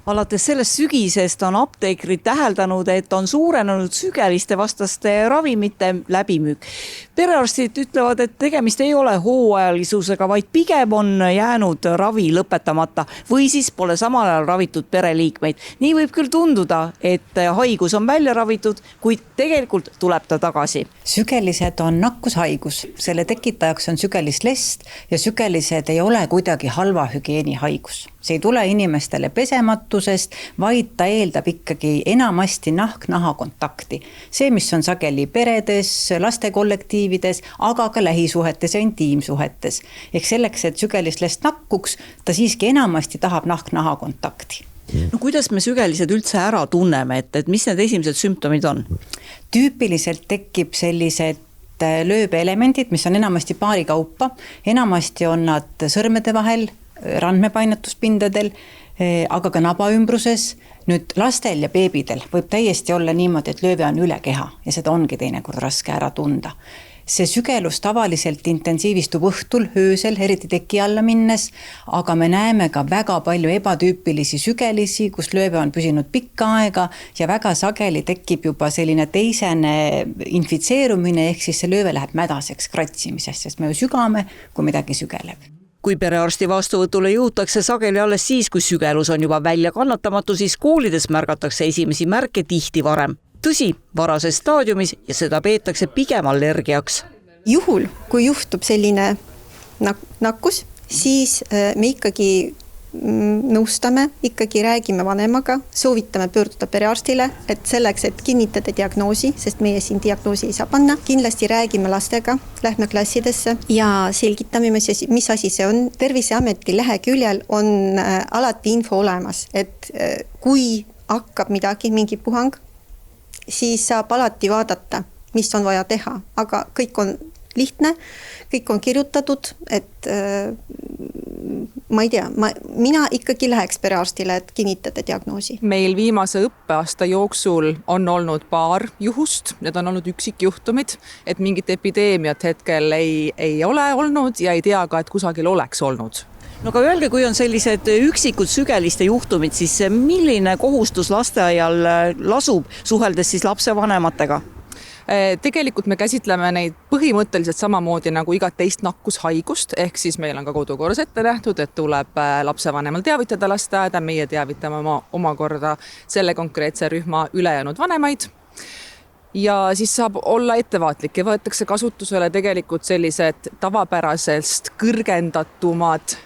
Alates sellest sügisest on apteekrid täheldanud, et on suurenenud sügeliste vastaste ravimite läbimüük. Perearstid ütlevad, et tegemist ei ole hooajalisusega, vaid pigem on jäänud ravi lõpetamata või siis pole samal ajal ravitud pereliikmeid. Nii võib küll tunduda, et haigus on välja ravitud, kuid tegelikult tuleb ta tagasi. Sügelised on nakkushaigus, selle tekitajaks on sügelislest ja sügelised ei ole kuidagi halva hügieeni haigus. See ei tule inimestele pesematusest, vaid ta eeldab ikkagi enamasti nahk-naha kontakti. See, mis on sageli peredes, lastekollektiivides, aga ka lähisuhetes ja intiimsuhetes. Ehk selleks, et sügelislest nakkuks, ta siiski enamasti tahab nahk-naha kontakti. No kuidas me sügelised üldse ära tunneme, et mis need esimesed sümptomid on? Tüüpiliselt tekib sellised lööbeelemendid, mis on enamasti paari kaupa. Enamasti on nad sõrmede vahel, randmepainetuspindadel, aga ka naba ümbruses. Nüüd lastel ja beebidel võib täiesti olla niimoodi, et lööve on üle keha ja seda ongi teinekord raske ära tunda. See sügelus tavaliselt intensiivistub õhtul, öösel, eriti teki alla minnes, aga me näeme ka väga palju ebatüüpilisi sügelisi, kus lööve on püsinud pikka aega ja väga sageli tekib juba selline teisene infitseerumine, ehk siis see lööve läheb mädaseks kratsimisest, sest me ju sügame, kui midagi sügeleb. Kui perearsti vastuvõtule jõutakse sageli alles siis, kui sügelus on juba välja kannatamatu, siis koolides märgatakse esimesi märke tihti varem. Tõsi, varases staadiumis ja seda peetakse pigem allergiaks. Juhul, kui juhtub selline nakkus, siis me ikkagi nõustame, ikkagi räägime vanemaga, soovitame pöörduda perearstile, et selleks, et kinnitada diagnoosi, sest meie siin diagnoosi ei saa panna. Kindlasti räägime lastega, lähme klassidesse ja selgitame, mis asi see on. Terviseameti leheküljel on alati info olemas, et kui hakkab midagi, mingi puhang, siis saab alati vaadata, mis on vaja teha, aga kõik on lihtne, kõik on kirjutatud, et ma ei tea, mina ikkagi läheks perearstile, et kinnitada diagnoosi. Meil viimase õppeaasta jooksul on olnud paar juhust, need on olnud üksikjuhtumid, et mingit epideemiat hetkel ei ole olnud ja ei tea ka, et kusagil oleks olnud. No aga öelge, kui on sellised üksikud sügeliste juhtumid, siis milline kohustus lasteaial lasub suheldes siis lapse vanematega? Tegelikult me käsitleme neid põhimõtteliselt samamoodi nagu igat teist nakkushaigust, ehk siis meil on ka kodukorras ette nähtud, et tuleb lapsevanemal teavitada lasteaeda, meie teavitame omakorda selle konkreetse rühma ülejäänud vanemaid. Ja siis saab olla ettevaatlik ja võetakse kasutusele tegelikult sellised tavapärasest kõrgendatumad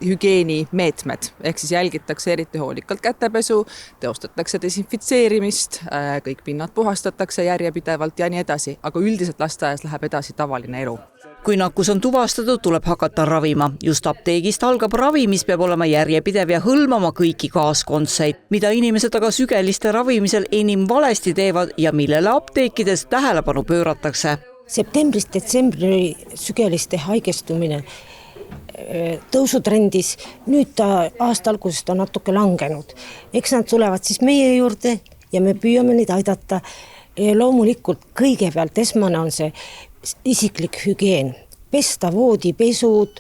hügieenimeetmed, ehk siis jälgitakse eriti hoolikalt kätepesu, teostatakse desinfitseerimist, kõik pinnad puhastatakse järjepidevalt ja nii edasi, aga üldiselt lasteaias läheb edasi tavaline elu. Kui nakkus on tuvastatud, tuleb hakata ravima. Just apteegist algab ravi, mis peab olema järjepidev ja hõlmama kõiki kaaskondseid, mida inimesed aga sügeliste ravimisel enim valesti teevad ja millele apteekides tähelepanu pööratakse. Septembrist detsembri sügeliste haigestumine tõusutrendis, nüüd ta aasta algusest on natuke langenud. Eks nad tulevad siis meie juurde ja me püüame neid aidata. Loomulikult kõigepealt esmane on see isiklik hügieen. Pesta voodipesud,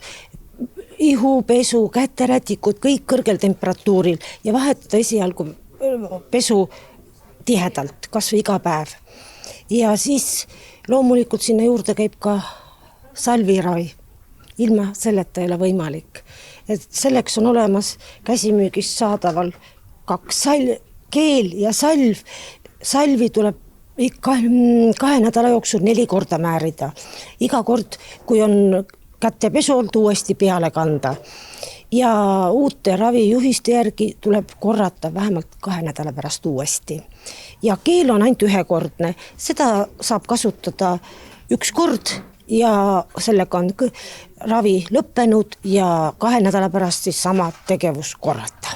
ihupesu, käterätikud, kõik kõrgel temperatuuril ja vahetada esialgu pesu tihedalt, kas või iga päev. Ja siis loomulikult sinna juurde käib ka salviravi. Ilma selleta ei ole võimalik. Et selleks on olemas käsimüügis saadaval 2 keel ja salv. Salvi tuleb 2 nädala jooksul 4 korda määrida. Iga kord, kui on kätepesu olnud, uuesti peale kanda. Ja uute ravijuhiste järgi tuleb korrata vähemalt 2 nädala pärast uuesti. Ja keel on ainult ühekordne. Seda saab kasutada 1 kord ja sellega on ravi lõppenud ja 2 nädala pärast siis sama tegevus korrata.